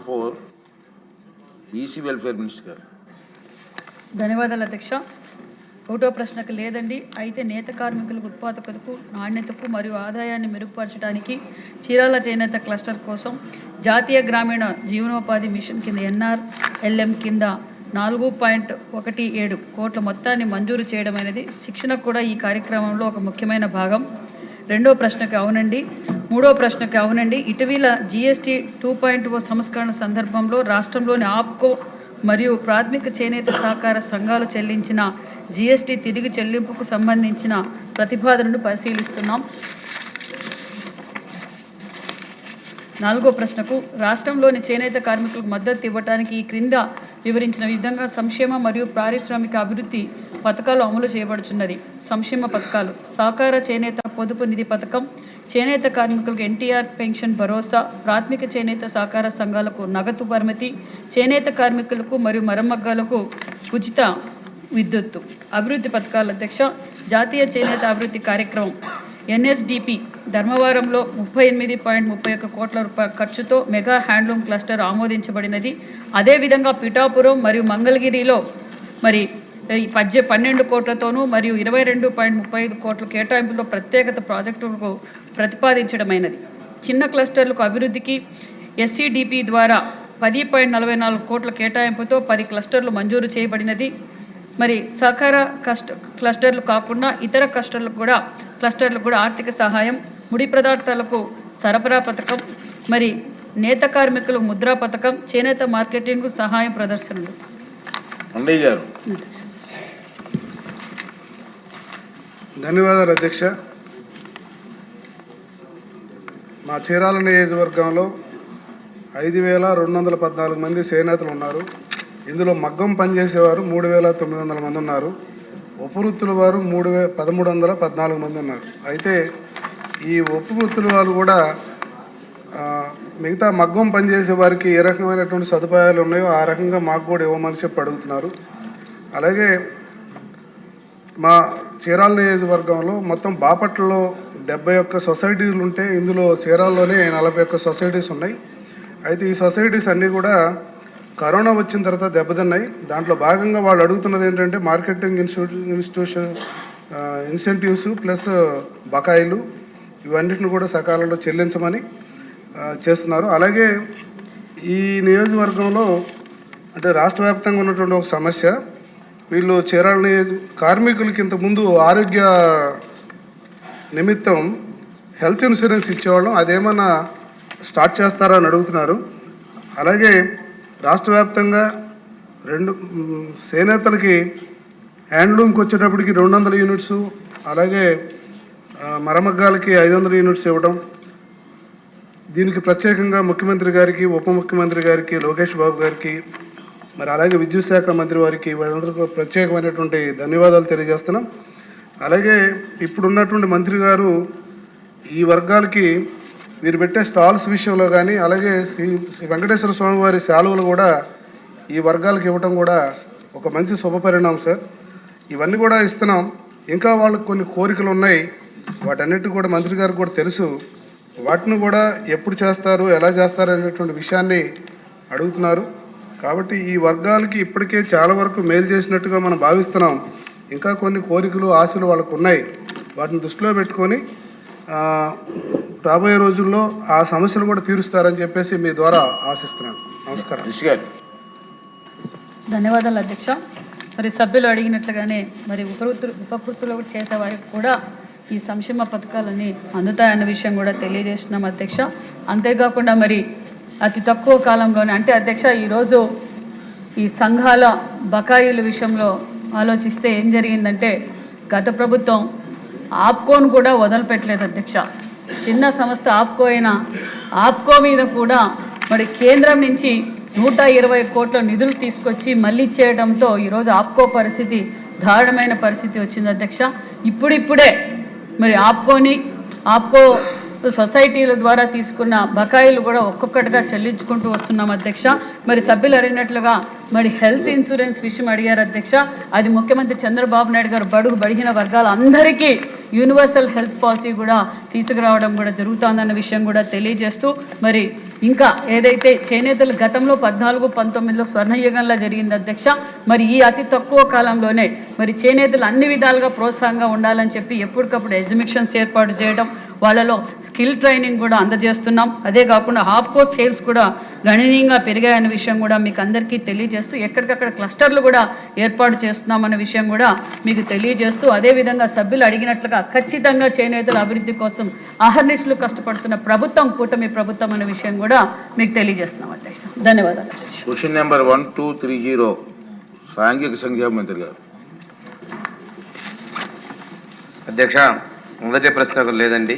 Number 4 EC welfare minister గారు. ధన్యవాదాలు అధ్యక్ష. ఒకటో ప్రశ్నకు లేదండి. అయితే నేత కార్మికులకు ఉత్పాదకతకు, నాణ్యతకు మరియు ఆదాయాన్ని మెరుగుపరచడానికి చీరాల చేనేత క్లస్టర్ కోసం జాతీయ గ్రామీణ జీవనోపాధి మిషన్ కింద NRLM కింద 4.17 కోట్ల మొత్తాన్ని మంజూరు చేయడం అనేది శిక్షణ కూడా ఈ కార్యక్రమంలో ఒక ముఖ్యమైన భాగం. రెండో ప్రశ్నకు అవునండి. మూడో ప్రశ్నకు అవునండి. ఇటీవల GST 2.0 సంస్కరణ సందర్భంలో రాష్ట్రంలోని ఆప్కో మరియు ప్రాథమిక చేనేత సహకార సంఘాలు చెల్లించిన GST తిరిగి చెల్లింపుకు సంబంధించిన ప్రతిపాదనను పరిశీలిస్తున్నాం. నాలుగో ప్రశ్నకు రాష్ట్రంలోని చేనేత కార్మికులకు మద్దతు ఇవ్వడానికి ఈ క్రింద వివరించిన విధంగా సంక్షేమ మరియు పారిశ్రామిక అభివృద్ధి పథకాలు అమలు చేయబడుచున్నది. సంక్షేమ పథకాలు: సహకార చేనేత పొదుపు నిధి పథకం, చేనేత కార్మికులకు NTR పెన్షన్ భరోసా, ప్రాథమిక చేనేత సహకార సంఘాలకు నగదు పరిమితి, చేనేత కార్మికులకు మరియు మరమ్మగ్గాలకు ఉచిత విద్యుత్తు. అభివృద్ధి పథకాల అధ్యక్ష, జాతీయ చేనేత అభివృద్ధి కార్యక్రమం NSDP ధర్మవరంలో 38.31 కోట్ల రూపాయల ఖర్చుతో మెగా హ్యాండ్లూమ్ క్లస్టర్ ఆమోదించబడినది. అదేవిధంగా పిఠాపురం మరియు మంగళగిరిలో మరి 12 కోట్లతోనూ మరియు 22.35 కోట్ల కేటాయింపులతో ప్రత్యేకత ప్రాజెక్టులకు ప్రతిపాదించడమైనది. చిన్న క్లస్టర్లకు అభివృద్ధికి SCDP ద్వారా 10.44 కోట్ల కేటాయింపుతో 10 క్లస్టర్లు మంజూరు చేయబడినది. మరి సహకార క్లస్టర్లు కాకుండా ఇతర క్లస్టర్లకు కూడా ఆర్థిక సహాయం, ముడి పదార్థాలకు సరఫరా పథకం, మరి నేత కార్మికులకు ముద్రా పథకం, చేనేత మార్కెటింగ్ సహాయం ప్రదర్శనలు. ధన్యవాదాలు అధ్యక్ష. మా చీరాల నియోజకవర్గంలో 5,214 మంది చేనేతలు ఉన్నారు. ఇందులో మగ్గం పనిచేసేవారు 3,900 మంది ఉన్నారు. ఉపవృత్తుల వారు 1,314 మంది ఉన్నారు. అయితే ఈ ఉపవృత్తుల వారు కూడా మిగతా మగ్గం పనిచేసే వారికి ఏ రకమైనటువంటి సదుపాయాలు ఉన్నాయో ఆ రకంగా మాకు కూడా ఇవ్వమని చెప్పి అడుగుతున్నారు. అలాగే మా చీరాల నియోజకవర్గంలో మొత్తం బాపట్లలో 71 సొసైటీలు ఉంటే ఇందులో చీరాల్లోనే 41 సొసైటీస్ ఉన్నాయి. అయితే ఈ సొసైటీస్ అన్నీ కూడా కరోనా వచ్చిన తర్వాత దెబ్బతిన్నాయి. దాంట్లో భాగంగా వాళ్ళు అడుగుతున్నది ఏంటంటే మార్కెటింగ్ ఇన్సెంటివ్స్ ప్లస్ బకాయిలు ఇవన్నిటిని కూడా సకాలంలో చెల్లించమని చేస్తున్నారు. అలాగే ఈ నియోజకవర్గంలో అంటే రాష్ట్ర వ్యాప్తంగా ఉన్నటువంటి ఒక సమస్య, వీళ్ళు చీరాల కార్మికులకి ఇంతకుముందు ఆరోగ్య నిమిత్తం హెల్త్ ఇన్సూరెన్స్ ఇచ్చేవాళ్ళం, అదేమన్నా స్టార్ట్ చేస్తారా అని అడుగుతున్నారు. అలాగే రాష్ట్ర వ్యాప్తంగా చేనేతలకి హ్యాండ్లూమ్కి వచ్చేటప్పటికి 200 యూనిట్స్, అలాగే మరమగ్గాలకి 500 యూనిట్స్ ఇవ్వడం, దీనికి ప్రత్యేకంగా ముఖ్యమంత్రి గారికి, ఉప ముఖ్యమంత్రి గారికి, లోకేష్ బాబు గారికి, మరి అలాగే విద్యుత్ శాఖ మంత్రి వారికి వాళ్ళందరికీ ప్రత్యేకమైనటువంటి ధన్యవాదాలు తెలియజేస్తున్నాం. అలాగే ఇప్పుడున్నటువంటి మంత్రి గారు ఈ వర్గాలకి వీరు పెట్టే స్టాల్స్ విషయంలో కానీ, అలాగే శ్రీ వెంకటేశ్వర స్వామి వారి శాలువలు కూడా ఈ వర్గాలకు ఇవ్వటం కూడా ఒక మంచి శుభపరిణామం సార్. ఇవన్నీ కూడా ఇస్తున్నాం. ఇంకా వాళ్ళకి కొన్ని కోరికలు ఉన్నాయి, వాటన్నిటి కూడా మంత్రి గారికి కూడా తెలుసు. వాటిని కూడా ఎప్పుడు చేస్తారు, ఎలా చేస్తారు అనేటువంటి విషయాన్ని అడుగుతున్నారు. కాబట్టి ఈ వర్గాలకి ఇప్పటికే చాలా వరకు మేలు చేసినట్టుగా మనం భావిస్తున్నాం. ఇంకా కొన్ని కోరికలు, ఆశలు వాళ్ళకు ఉన్నాయి. వాటిని దృష్టిలో పెట్టుకొని రాబోయే రోజుల్లో ఆ సమస్యలు కూడా తీరుస్తారని చెప్పేసి మీ ద్వారా ఆశిస్తున్నాను. నమస్కారం. ధన్యవాదాలు అధ్యక్ష. మరి సభ్యులు అడిగినట్లుగానే మరి ఉపకృతులు చేసే వారికి కూడా ఈ సంక్షేమ పథకాలన్నీ అందుతాయన్న విషయం కూడా తెలియజేస్తున్నాం అధ్యక్ష. అంతేకాకుండా మరి అతి తక్కువ కాలంలోనే అంటే అధ్యక్ష ఈరోజు ఈ సంఘాల బకాయిల విషయంలో ఆలోచిస్తే ఏం జరిగిందంటే గత ప్రభుత్వం ఆప్కోను కూడా వదిలిపెట్టలేదు అధ్యక్ష. చిన్న సంస్థ ఆప్కో అయినా ఆప్కో మీద కూడా మరి కేంద్రం నుంచి 120 కోట్ల నిధులు తీసుకొచ్చి మళ్ళీ చేయడంతో ఈరోజు ఆప్కో పరిస్థితి దారుణమైన పరిస్థితి వచ్చింది అధ్యక్ష. ఇప్పుడిప్పుడే మరి ఆప్కో సొసైటీల ద్వారా తీసుకున్న బకాయిలు కూడా ఒక్కొక్కటిగా చెల్లించుకుంటూ వస్తున్నాం అధ్యక్ష. మరి సభ్యులు అడిగినట్లుగా మరి హెల్త్ ఇన్సూరెన్స్ విషయం అడిగారు అధ్యక్ష. అది ముఖ్యమంత్రి చంద్రబాబు నాయుడు గారు బడుగు బడిగిన వర్గాలందరికీ యూనివర్సల్ హెల్త్ పాలసీ కూడా తీసుకురావడం కూడా జరుగుతుందన్న విషయం కూడా తెలియజేస్తూ మరి ఇంకా ఏదైతే చేనేతలు గతంలో 14-19లో స్వర్ణయుగంలో జరిగింది అధ్యక్ష, మరి ఈ అతి తక్కువ కాలంలోనే మరి చేనేతలు అన్ని విధాలుగా ప్రోత్సాహంగా ఉండాలని చెప్పి ఎప్పటికప్పుడు ఎగ్జిబిషన్స్ ఏర్పాటు చేయడం, వాళ్ళలో స్కిల్ ట్రైనింగ్ కూడా అందజేస్తున్నాం. అదే కాకుండా హాప్కో సేల్స్ కూడా గణనీయంగా పెరిగాయన్న విషయం కూడా మీకు అందరికీ తెలియజేస్తూ ఎక్కడికక్కడ క్లస్టర్లు కూడా ఏర్పాటు చేస్తున్నామన్న విషయం కూడా మీకు తెలియజేస్తూ అదేవిధంగా సభ్యులు అడిగినట్లుగా ఖచ్చితంగా చేనేతల అభివృద్ధి కోసం అహర్నిశలు కష్టపడుతున్న ప్రభుత్వం కూటమి ప్రభుత్వం అనే విషయం కూడా మీకు తెలియజేస్తున్నాం అధ్యక్ష. ధన్యవాదాలు. క్వశ్చన్ నెంబర్ 1230 సాంఘిక సంక్షేమ మంత్రి గారు. అధ్యక్ష, మొదటి ప్రశ్నకు లేదండి.